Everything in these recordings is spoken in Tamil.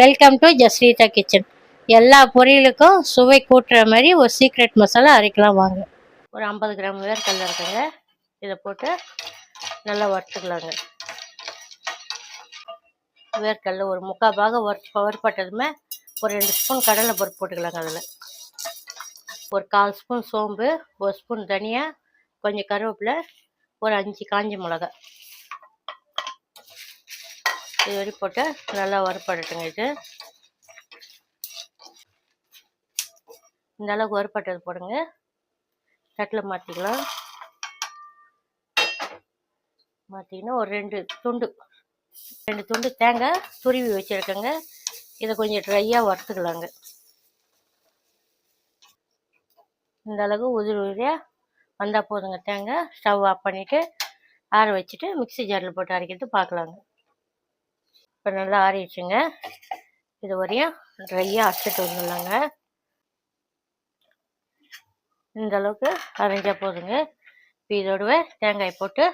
Welcome to ஜஸ்ரீதா kitchen. எல்லா பொரியலுக்கும் சுவை கூட்டுற மாதிரி ஒரு சீக்ரெட் மசாலா அரைக்கலாம் வாங்க. ஒரு 50 கிராம் வேர்க்கடலை இருக்குங்க. இதை போட்டு நல்லா வறுத்துக்கலாங்க. வேர்க்கடலை ஒரு 3/4 பாகம் வறுப்பட்டதுமே ஒரு 2 ஸ்பூன் கடலை பருப்பு போட்டுக்கலாங்க. அதில் ஒரு 1/4 ஸ்பூன் சோம்பு, 1 ஸ்பூன் தனியா, கொஞ்சம் கருவேப்பிலை, ஒரு 5 காஞ்ச மிளகாய் இது வரை போட்டு நல்லா வறுப்படட்டுங்க. இது இந்த அளவுக்கு வறுப்பட்டது போடுங்க. தட்டில் மாற்றிக்கலாம். மாற்றிங்கன்னா ஒரு 2 துண்டு தேங்காய் துருவி வச்சுருக்கேங்க. இதை கொஞ்சம் ட்ரையாக வறுத்துக்கலாங்க. இந்த அளவுக்கு உதிரியாக வந்தால் போதுங்க. தேங்காய் ஸ்டவ் ஆஃப் பண்ணிவிட்டு ஆற வச்சுட்டு மிக்ஸி ஜாரில் போட்டு அரைக்கிறது பார்க்கலாங்க. இப்போ நல்லா ஆறிடுச்சுங்க. இது வரையும் ட்ரையாக அரைச்சிட்டு வந்துடலாங்க. இந்த அளவுக்கு அரைஞ்சால் போதுங்க. இப்போ இதோடவே தேங்காய் போட்டு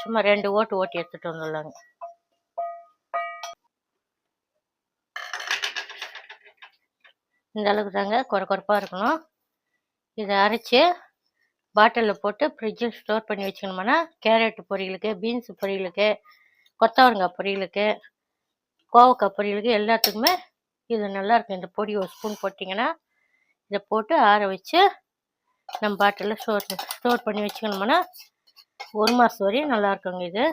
சும்மா 2 ஓட்டி எடுத்துகிட்டு வந்துடலாங்க. இந்த அளவுக்கு தாங்க குறைப்பாக இருக்கணும். இதை அரைச்சி பாட்டிலில் போட்டு ஃப்ரிட்ஜில் ஸ்டோர் பண்ணி வச்சுக்கணும்னா கேரட் பொரியலுக்கு, பீன்ஸ் பொரியலுக்கு, கொத்தவரங்காய் பொரியலுக்கு, கோவக்காய் பொரியலுக்கு எல்லாத்துக்குமே இது நல்லாயிருக்கும். இந்த பொடி ஒரு ஸ்பூன் போட்டிங்கன்னா இதை போட்டு ஆற வச்சு நம்ம பாட்டிலில் ஸ்டோர் பண்ணி வச்சுக்கணும்னா 1 மாதம் வரையும் நல்லாயிருக்குங்க. இது